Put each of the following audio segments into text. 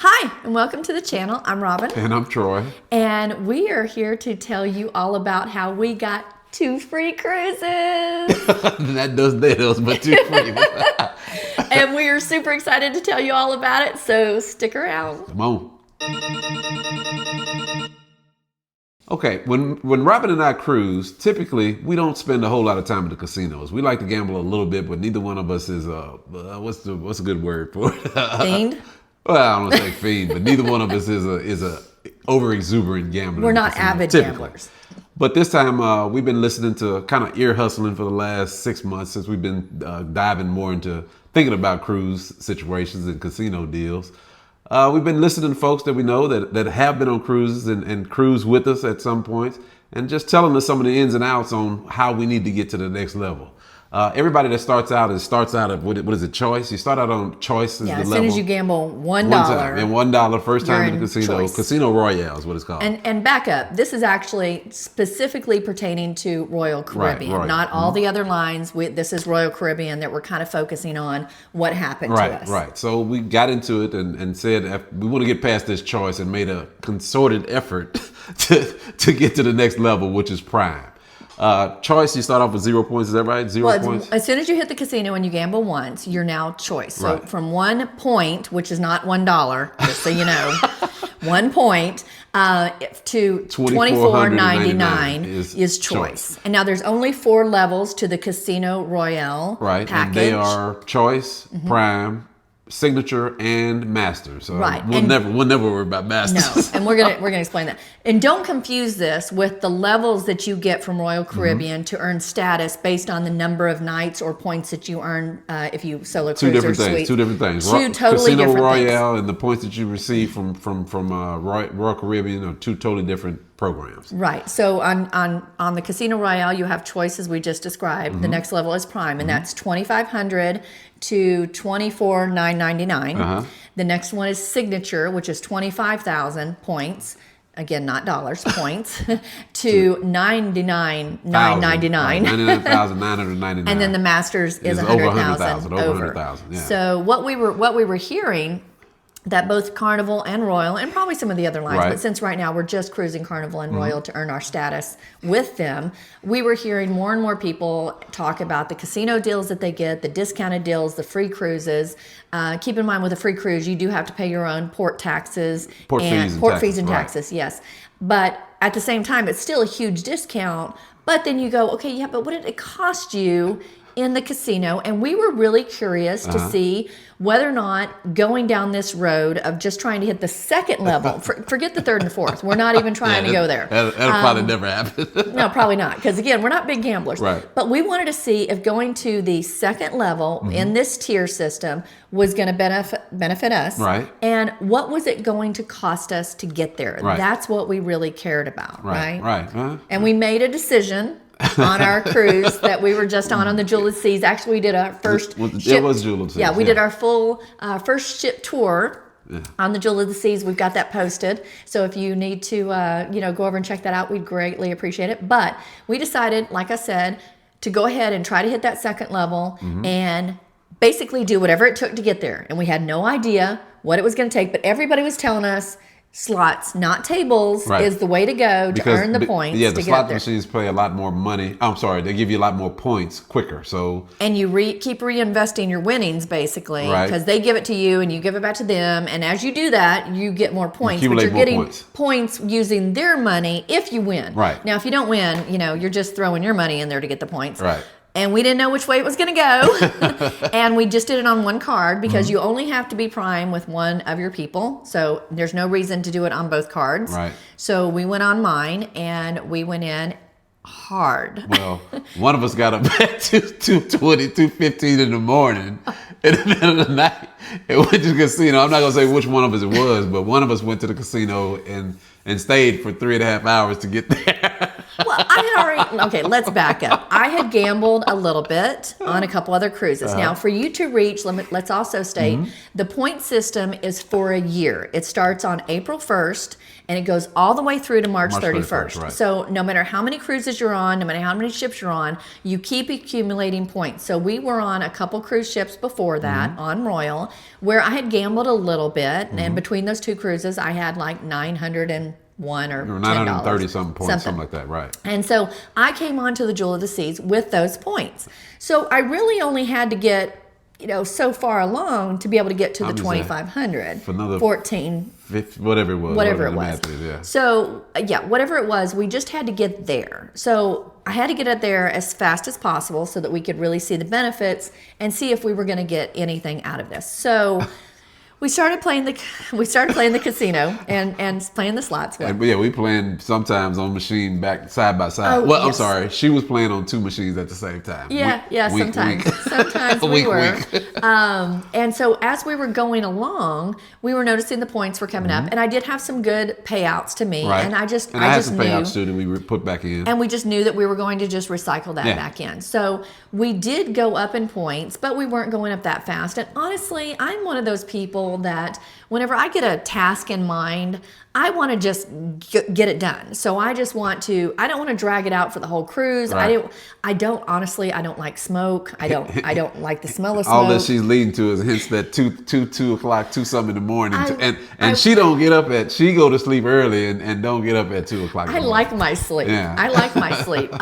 Hi, and welcome to the channel. I'm Robin. And I'm Troy. And we are here to tell you all about how we got 2 free cruises. That does those, but 2 free. And we are super excited to tell you all about it, so stick around. Come on. Okay, when Robin and I cruise, typically we don't spend a whole lot of time at the casinos. We like to gamble a little bit, but neither one of us is what's a good word for it? Fiend? Well, I don't want to say fiend, but neither one of us is a over exuberant gambler. We're not avid gamblers. But this time we've been listening to kind of ear hustling for the last 6 months since we've been diving more into thinking about cruise situations and casino deals. We've been listening to folks that we know that have been on cruises and cruise with us at some point, and just telling us some of the ins and outs on how we need to get to the next level. Everybody that starts out at what is it, choice? You start out on choice. Yeah, the as level. soon as you gamble $1. And $1 first time in the casino. Choice. Casino Royale is what it's called. And back up, this is actually specifically pertaining to Royal Caribbean, right. not all the other lines. This is Royal Caribbean that we're kind of focusing on what happened to us. Right. So we got into it and said we want to get past this choice and made a concerted effort to get to the next level, which is prime. Choice, you start off with 0 points. Is that right? 0 points? As soon as you hit the casino and you gamble once, you're now choice. So Right. from 1 point, which is not $1, just so you know, 1 point to $24.99 is choice. And now there's only 4 levels to the Casino Royale Right. package. And they are choice, prime, signature, and master. So Right. we'll never worry about masters. No, and we're gonna explain that. And don't confuse this with the levels that you get from Royal Caribbean to earn status based on the number of nights or points that you earn if you solo cruise or suite. Two different things. Two totally Casino different Royale things. and the points that you receive from Royal Caribbean are 2 totally different programs. Right. So on the Casino Royale, you have choices we just described. The next level is prime, and that's $2,500 to $24,999. The next one is signature, which is 25,000 points. Again, not dollars, points, to $99,999. 99,999. And then the masters is over 100,000 over 100,000. Yeah. So what we were hearing, that both Carnival and Royal, and probably some of the other lines, Right. but since right now we're just cruising Carnival and Royal to earn our status with them, we were hearing more and more people talk about the casino deals that they get, the discounted deals, the free cruises. Keep in mind with a free cruise, you do have to pay your own port taxes, Port fees and taxes, yes. But at the same time, it's still a huge discount. But then you go, okay, yeah, but what did it cost you in the casino? And we were really curious to see whether or not going down this road of just trying to hit the second level, forget the third and fourth. We're not even trying to go there. That'll probably never happen. No, probably not. Because again, we're not big gamblers. Right. But we wanted to see if going to the second level in this tier system was going to benefit us. Right. And what was it going to cost us to get there? Right. That's what we really cared about. Right. Right. And we made a decision on our cruise that we were just on the Jewel of the Seas. Actually, we did our first ship. It was Jewel of the Seas. Yeah, we did our full first ship tour on the Jewel of the Seas. We've got that posted. So if you need to, go over and check that out, we'd greatly appreciate it. But we decided, like I said, to go ahead and try to hit that second level and basically do whatever it took to get there. And we had no idea what it was going to take, but everybody was telling us slots, not tables, is the way to go to earn the points. Yeah, the to slot get up there. machines pay a lot more money. I'm sorry, they give you a lot more points quicker. So and you keep reinvesting your winnings basically because Right. they give it to you and you give it back to them. And as you do that, you get more points. Accumulate but you're more getting points using their money if you win. Right. Now, if you don't win, you're just throwing your money in there to get the points. Right. And we didn't know which way it was going to go. And we just did it on one card because you only have to be prime with one of your people. So there's no reason to do it on both cards. Right. So we went on mine and we went in hard. Well, one of us got up at 2:20, 2:15 in the morning in the middle of the night and went to the casino. I'm not going to say which one of us it was, but one of us went to the casino and stayed for 3.5 hours to get there. Well, I had already Okay, let's back up. I had gambled a little bit on a couple other cruises. Now, for you to reach, let's also state, the point system is for a year. It starts on April 1st, and it goes all the way through to March 31st. Right. So no matter how many cruises you're on, no matter how many ships you're on, you keep accumulating points. So we were on a couple cruise ships before that on Royal, where I had gambled a little bit, and between those two cruises, I had like 901 or $10. 930 something points, something like that, right? And so I came onto the Jewel of the Seas with those points. So I really only had to get, so far along to be able to get to the 2,500. For another 14. 50, whatever it was. Whatever it was. Yeah. So, whatever it was, we just had to get there. So I had to get it there as fast as possible so that we could really see the benefits and see if we were going to get anything out of this. So we started playing the casino and playing the slots. We playing sometimes on machine back side by side. Oh, I'm sorry. She was playing on two machines at the same time. Sometimes. Sometimes we were. And so as we were going along, we were noticing the points were coming up, and I did have some good payouts to me. Right. And I just had some knew, payouts too that we put back in. and we just knew that we were going to just recycle that back in. So we did go up in points, but we weren't going up that fast. And honestly, I'm one of those people that whenever I get a task in mind, I want to just get it done. So I don't want to drag it out for the whole cruise. Right. I don't like smoke. I don't like the smell of smoke. All that she's leading to is hints that 2 o'clock, 2 something in the morning. She don't get up she go to sleep early and don't get up at 2 o'clock. I like my sleep. Yeah. I like my sleep.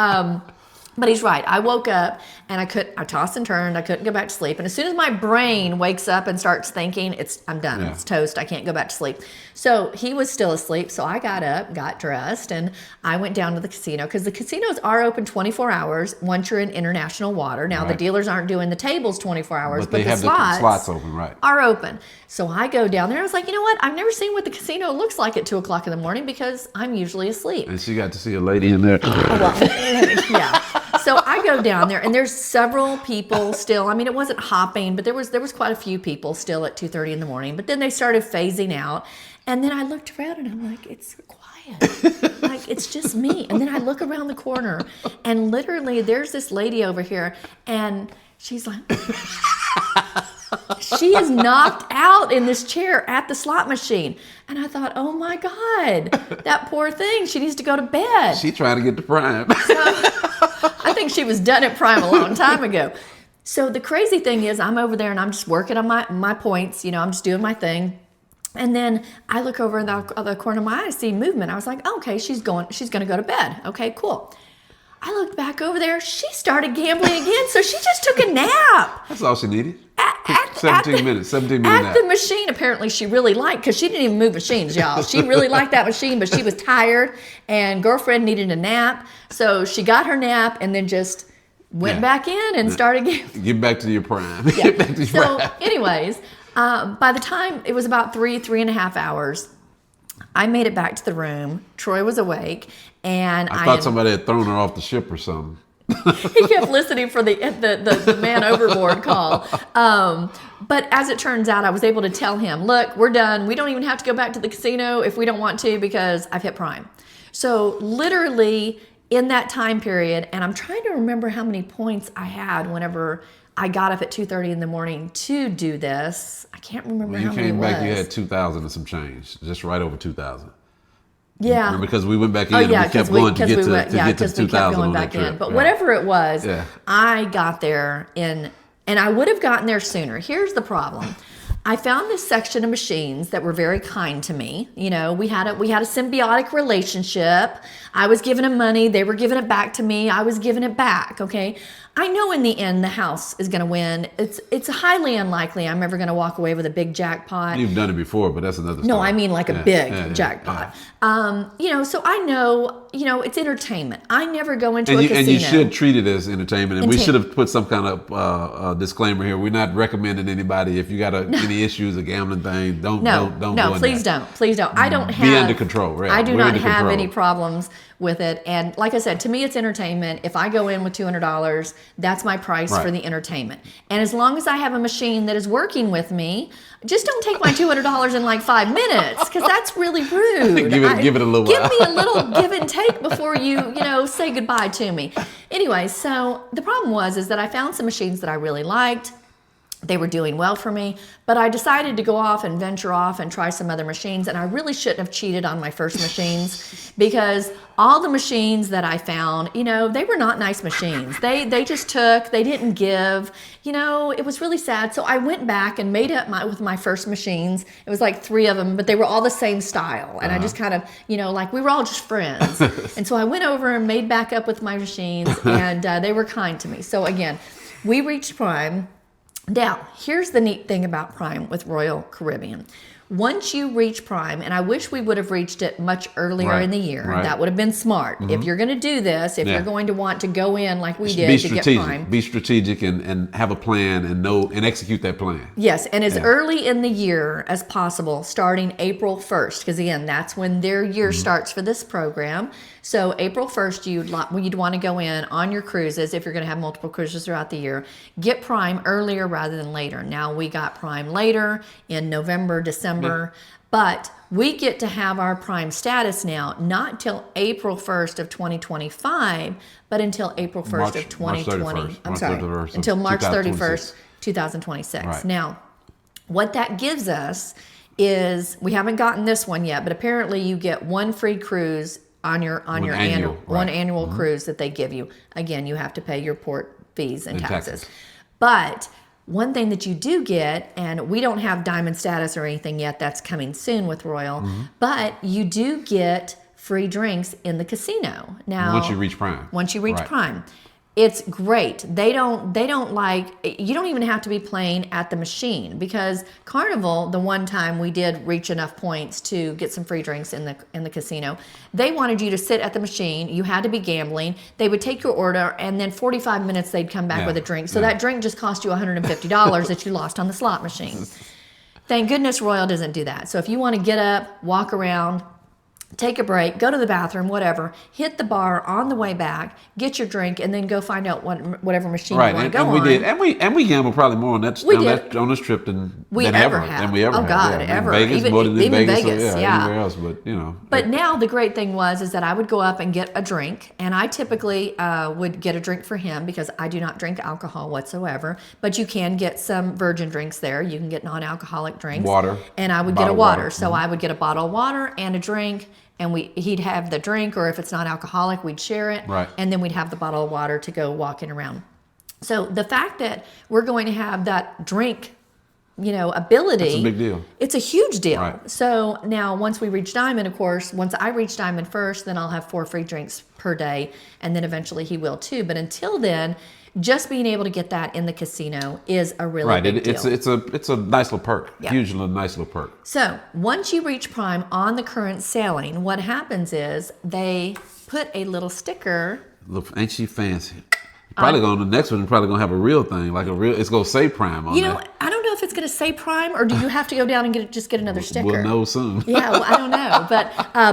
But he's right. I woke up and I tossed and turned. I couldn't go back to sleep. And as soon as my brain wakes up and starts thinking, I'm done. Yeah. It's toast. I can't go back to sleep. So he was still asleep. So I got up, got dressed, and I went down to the casino because the casinos are open 24 hours once you're in international water. Now, the dealers aren't doing the tables 24 hours, but they the have slots open, right? Are open. So I go down there. I was like, you know what? I've never seen what the casino looks like at 2 o'clock in the morning because I'm usually asleep. And she got to see a lady in there. Yeah. So I go down there, and there's several people still. I mean, it wasn't hopping, but there was quite a few people still at 2:30 in the morning. But then they started phasing out, and then I looked around, and I'm like, it's quiet. Like, it's just me. And then I look around the corner, and literally there's this lady over here, and she's like... She is knocked out in this chair at the slot machine. And I thought, oh my God, that poor thing. She needs to go to bed. She trying to get to Prime. So, I think she was done at Prime a long time ago. So the crazy thing is I'm over there and I'm just working on my points. I'm just doing my thing. And then I look over in the other corner of my eye, see movement. I was like, oh, okay, she's going to go to bed. Okay, cool. I looked back over there. She started gambling again. So she just took a nap. That's all she needed. 17 minutes at nap. the machine. Apparently she really liked, because she didn't even move machines, y'all. She really liked that machine, but she was tired and girlfriend needed a nap. So she got her nap and then just went back in and started gambling. Get back to your Prime. Yeah. Get back to your Prime. So anyways, by the time it was about 3.5 hours, I made it back to the room. Troy was awake, and I thought somebody had thrown her off the ship or something. He kept listening for the man overboard call. But as it turns out, I was able to tell him, look, we're done. We don't even have to go back to the casino if we don't want to because I've hit Prime. So literally in that time period, and I'm trying to remember how many points I had whenever I got up at 2:30 in the morning to do this. I can't remember how many it was. When you came back, you had 2,000 and some change, just right over 2,000. Yeah. Remember, because we went back in and we kept going to get to 2,000 on that trip. But whatever it was, I got there and I would have gotten there sooner. Here's the problem. I found this section of machines that were very kind to me. We had a symbiotic relationship. I was giving them money. They were giving it back to me. I was giving it back. Okay. I know in the end the house is going to win. It's highly unlikely I'm ever going to walk away with a big jackpot. You've done it before, but that's another story. No, I mean like a big jackpot. Yeah. So I know, it's entertainment. I never go into a casino. And you should treat it as entertainment. And we should have put some kind of disclaimer here. We're not recommending anybody, if you got any issues, a gambling thing, don't go in there. Please don't. I don't have. Be under control. Right? I do not have any problems with it. And like I said, to me, it's entertainment. If I go in with $200, That's my price Right. for the entertainment. And as long as I have a machine that is working with me, just don't take my $200 in like 5 minutes, because that's really rude. Give it a little Give while. me a little give and take before you say goodbye to me. Anyway, so the problem is that I found some machines that I really liked. They were doing well for me, but I decided to go off and venture off and try some other machines, and I really shouldn't have cheated on my first machines, because all the machines that I found, they were not nice machines. They just they didn't give, it was really sad. So I went back and made up with my first machines. It was like 3 of them, but they were all the same style, and I just kind of, like we were all just friends. And so I went over and made back up with my machines, and they were kind to me. So again, we reached Prime. Now, here's the neat thing about Prime with Royal Caribbean. Once you reach Prime, and I wish we would have reached it much earlier in the year. Right. That would have been smart. If you're going to do this, if you're going to want to go in like we did to get Prime. Be strategic and have a plan and execute that plan. Yes, and as early in the year as possible, starting April 1st, because again, that's when their year starts for this program. So April 1st, you'd want to go in on your cruises if you're going to have multiple cruises throughout the year. Get Prime earlier rather than later. Now we got Prime later in November, December, but we get to have our Prime status now, not till April 1st of 2025, but until April 1st of 2020. Until March 31st, 2026. Right. Now, what that gives us is, we haven't gotten this one yet, but apparently you get one free cruise on your annual cruise that they give you. Again, you have to pay your port fees and taxes. But one thing that you do get, and we don't have diamond status or anything yet, that's coming soon with Royal, but you do get free drinks in the casino. Now, Once you reach Prime. Prime. It's great. They don't you don't even have to be playing at the machine, because Carnival, the one time we did reach enough points to get some free drinks in the casino, they wanted you to sit at the machine. You had to be gambling. They would take your order, and then 45 minutes they'd come back with a drink. So that drink just cost you $150 that you lost on the slot machine. Thank goodness Royal doesn't do that. So if you want to get up, walk around, take a break, go to the bathroom, whatever, hit the bar on the way back, get your drink, and then go find out whatever machine you want to go on. And we gamble probably more on this trip than ever ever. have. Than we ever have. God, yeah. ever. Vegas, more than even Vegas. So, anywhere else, but But now the great thing is that I would go up and get a drink, and I typically would get a drink for him, because I do not drink alcohol whatsoever. But you can get some virgin drinks there. You can get non-alcoholic drinks. Water. And I would get a water. So I would get a bottle of water and a drink. And he'd have the drink, or if it's not alcoholic, we'd share it. Right. And then we'd have the bottle of water to go walking around. So the fact that we're going to have that drink, ability. It's a big deal. It's a huge deal. Right. So now once we reach Diamond, of course, once I reach Diamond first, then I'll have 4 free drinks per day. And then eventually he will too. But until then, just being able to get that in the casino is a really big deal. It's a nice little perk. Yeah. Nice little perk. So once you reach Prime on the current sailing, what happens is they put a little sticker. Look, ain't she fancy? Probably going to the next one. You're probably gonna have a real thing, it's gonna say Prime on that. I don't know if it's gonna say Prime, or do you have to go down and get another sticker? We'll know soon. Yeah, well, I don't know,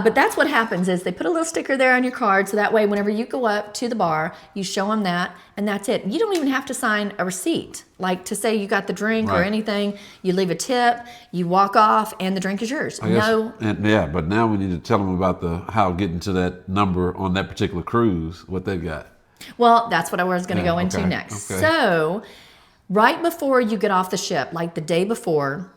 but that's what happens is they put a little sticker there on your card, so that way whenever you go up to the bar, you show them that, and that's it. You don't even have to sign a receipt, like to say you got the drink or anything. You leave a tip, you walk off, and the drink is yours. But now we need to tell them about how getting to that number on that particular cruise, what they got. Well, that's what I was going to go into next. Okay. So, right before you get off the ship, like the day before,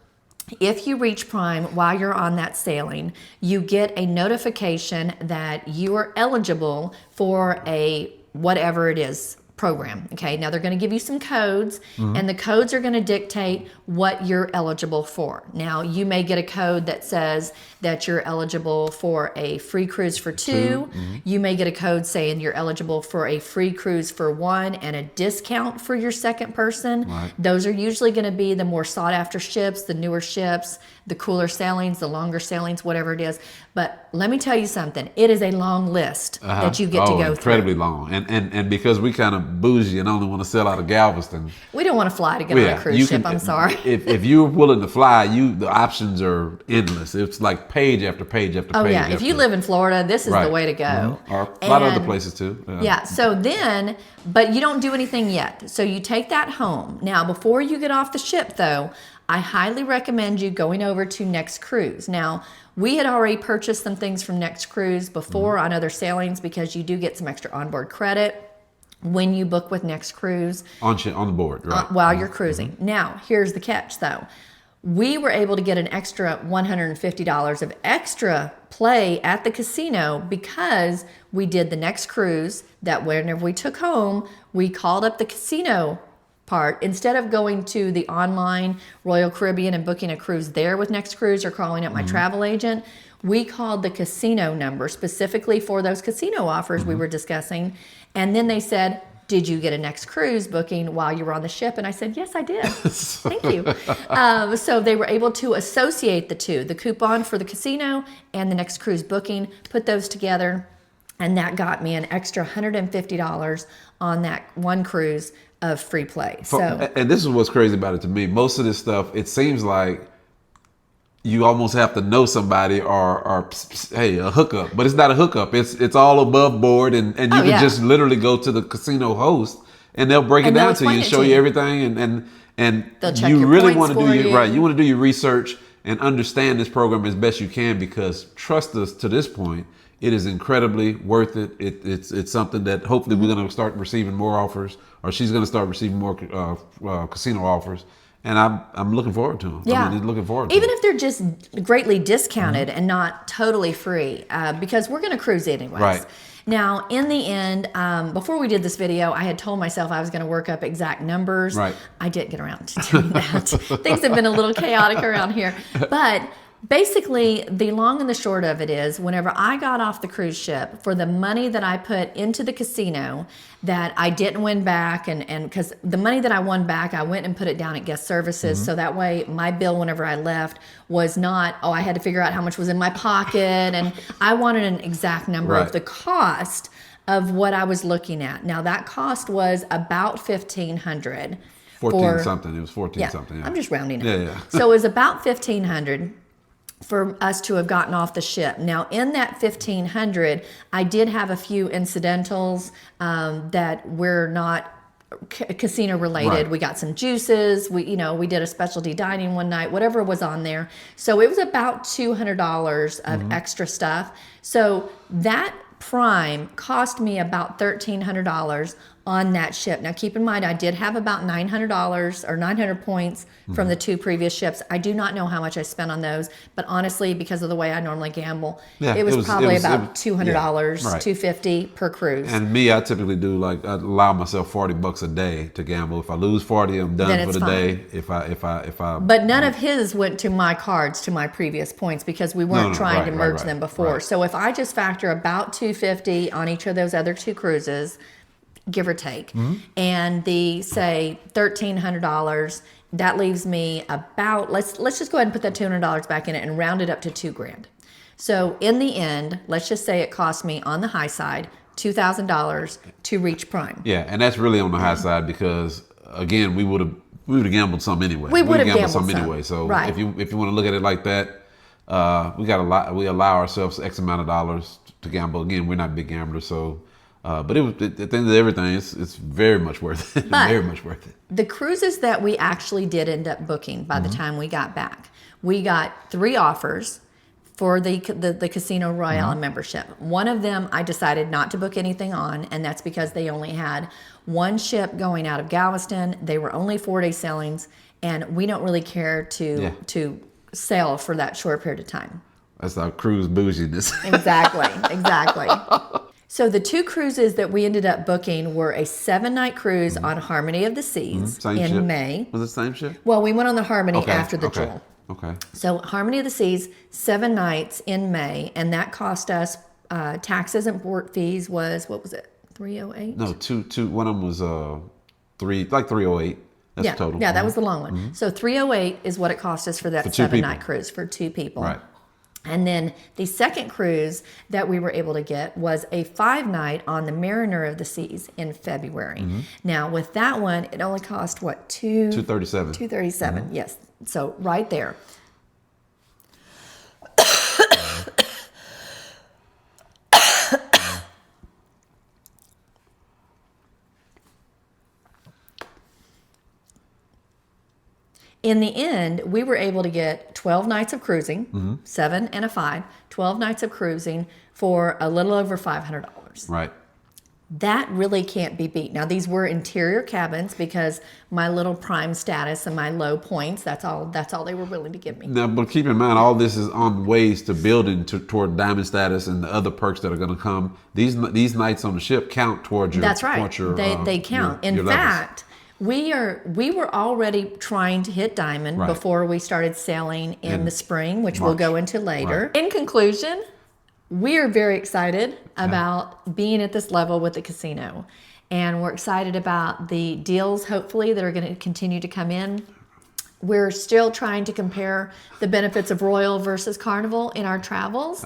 if you reach Prime while you're on that sailing, you get a notification that you are eligible for a whatever it is program. Okay, now they're going to give you some codes, and the codes are going to dictate what you're eligible for. Now, you may get a code that says that you're eligible for a free cruise for 2. You may get a code saying you're eligible for a free cruise for 1 and a discount for your second person. Right. Those are usually going to be the more sought after ships, the newer ships, the cooler sailings, the longer sailings, whatever it is. But let me tell you something, it is a long list that you get to go through. Incredibly long. And because we kind of of bougie and only want to sail out of Galveston, We don't want to fly to get on a cruise ship. I'm sorry. If you're willing to fly, the options are endless. It's like page after page after page. Oh yeah, if you live in Florida, this is the way to go. Or a lot of other places too. Yeah. So then, but you don't do anything yet. So you take that home. Now, before you get off the ship, though, I highly recommend you going over to Next Cruise. Now, we had already purchased some things from Next Cruise before on other sailings because you do get some extra onboard credit when you book with Next Cruise. On the board, right. While you're cruising. Now, here's the catch, though. We were able to get an extra $150 of extra play at the casino because we did the Next Cruise that whenever we took home, we called up the casino part. Instead of going to the online Royal Caribbean and booking a cruise there with Next Cruise or calling up my travel agent, we called the casino number specifically for those casino offers we were discussing. And then they said, did you get a Next Cruise booking while you were on the ship? And I said, yes, I did. Thank you. So they were able to associate the two, the coupon for the casino and the Next Cruise booking, put those together. And that got me an extra $150 on that one cruise of free play. And this is what's crazy about it to me. Most of this stuff, it seems like you almost have to know somebody or hey, a hookup. But it's not a hookup. It's all above board, and you can just literally go to the casino host and they'll break it down to you and show you everything, and you really want to do you want to do your research and understand this program as best you can, because trust us, to this point, it is incredibly worth it. It's something that hopefully we're going to start receiving more offers, or she's going to start receiving more casino offers. And I'm looking forward to them. Yeah. I mean, looking forward to even them. if they're just greatly discounted and not totally free, because we're going to cruise anyways. Right. Now, in the end, before we did this video, I had told myself I was going to work up exact numbers. Right. I didn't get around to doing that. Things have been a little chaotic around here. But basically, the long and the short of it is, whenever I got off the cruise ship, for the money that I put into the casino that I didn't win back, and because the money that I won back, I went and put it down at guest services. So that way my bill whenever I left was not, I had to figure out how much was in my pocket. And I wanted an exact number of the cost of what I was looking at. Now that cost was about $1,500. 14 something. It was 14 something. Yeah. I'm just rounding up. Yeah. So it was about $1,500 for us to have gotten off the ship. Now, in that $1,500, I did have a few incidentals that were not casino related. Right. We got some juices. We did a specialty dining one night. Whatever was on there. So it was about $200 of extra stuff. So that Prime cost me about $1,300 on that ship. Now, keep in mind, I did have about $900 or 900 points from the two previous ships. I do not know how much I spent on those, but honestly, because of the way I normally gamble, it was probably about $200, $250 per cruise. And me, I typically do I allow myself $40 a day to gamble. If I lose 40, I'm done for the day. If I But none of his went to my cards, to my previous points, because we weren't trying to merge them before. Right. So if I just factor about $250 on each of those other two cruises, give or take, and the say $1,300, that leaves me about, let's just go ahead and put that $200 back in it and round it up to $2,000. So in the end, let's just say it cost me on the high side $2,000 to reach Prime. Yeah, and that's really on the high side, because again, we would have gambled some anyway. We would have gambled some some anyway. So right. if you want to look at it like that, we allow ourselves X amount of dollars to gamble. Again, we're not big gamblers, so. But at the end of everything, it's very much worth it. But very much worth it. The cruises that we actually did end up booking by the time we got back, we got 3 offers for the Casino Royale membership. One of them I decided not to book anything on, and that's because they only had one ship going out of Galveston. They were only 4-day sailings, and we don't really care to sail for that short period of time. That's our cruise bouginess. Exactly. So the 2 cruises that we ended up booking were a 7-night cruise on Harmony of the Seas in ship. May. Was it the same ship? Well, we went on the Harmony after the Jewel. Okay. So Harmony of the Seas, 7 nights in May, and that cost us taxes and port fees was, what was it, $308? No, two. One of them was 308. That's the total. Yeah, that was the long one. So $308 is what it cost us for that 7-night cruise for 2 people. Right. And then the second cruise that we were able to get was a 5-night on the Mariner of the Seas in February. Now, with that one, it only cost what, $237. $237, yes. So right there. In the end, we were able to get 12 nights of cruising, 7 and a 5, 12 nights of cruising for a little over $500. Right. That really can't be beat. Now, these were interior cabins because my little prime status and my low points, that's all they were willing to give me. Now, but keep in mind, all this is on ways to building toward diamond status and the other perks that are going to come. These nights on the ship count towards your. That's right. Towards your, they count. Your In fact, we were already trying to hit diamond before we started sailing in the spring, which we'll go into later. Right. In conclusion, we are very excited about being at this level with the casino. And we're excited about the deals, hopefully, that are going to continue to come in. We're still trying to compare the benefits of Royal versus Carnival in our travels.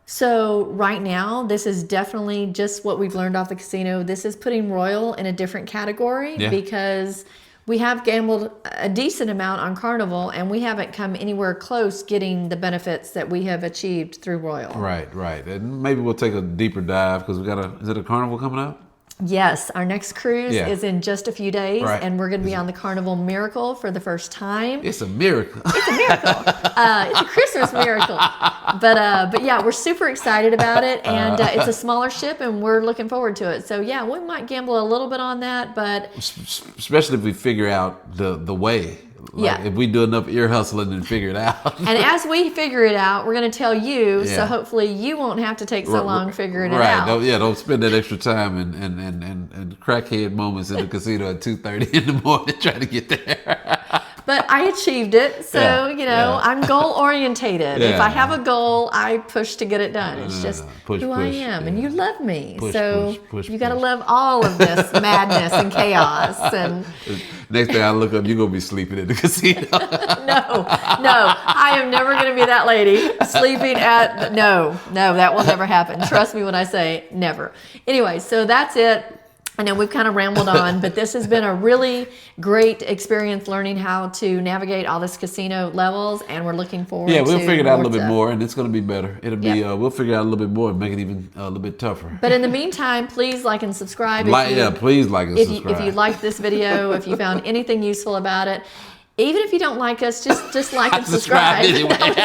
So right now, this is definitely just what we've learned off the casino. This is putting Royal in a different category because we have gambled a decent amount on Carnival and we haven't come anywhere close getting the benefits that we have achieved through Royal. Right. And maybe we'll take a deeper dive because is it a Carnival coming up? Yes, our next cruise is in just a few days, and we're going to be on the Carnival Miracle for the first time. It's a miracle. It's a miracle. It's a Christmas miracle. But yeah, we're super excited about it, and it's a smaller ship, and we're looking forward to it. So yeah, we might gamble a little bit on that, but especially if we figure out the way. If we do enough ear hustling and figure it out. And as we figure it out, we're going to tell you, so hopefully you won't have to take so long figuring it out. Don't spend that extra time and crackhead moments in the casino at 2:30 in the morning trying to get there. But I achieved it, so I'm goal orientated. If I have a goal, I push to get it done. It's just who I am, and you love me, you got to love all of this madness and chaos. And next day I look up, you're gonna be sleeping in the casino. No, I am never gonna be that lady sleeping at. No, that will never happen. Trust me when I say never. Anyway, so that's it. I know we've kind of rambled on, but this has been a really great experience learning how to navigate all this casino levels, and we're looking forward to we'll figure it out a little bit more, and it's going to be better. It'll be we'll figure it out a little bit more and make it even a little bit tougher. But in the meantime, please like and subscribe. Please like and subscribe. If you liked this video, if you found anything useful about it, even if you don't like us, just like and subscribe. Anyway. That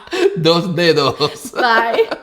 would be great. Dos dedos. Bye.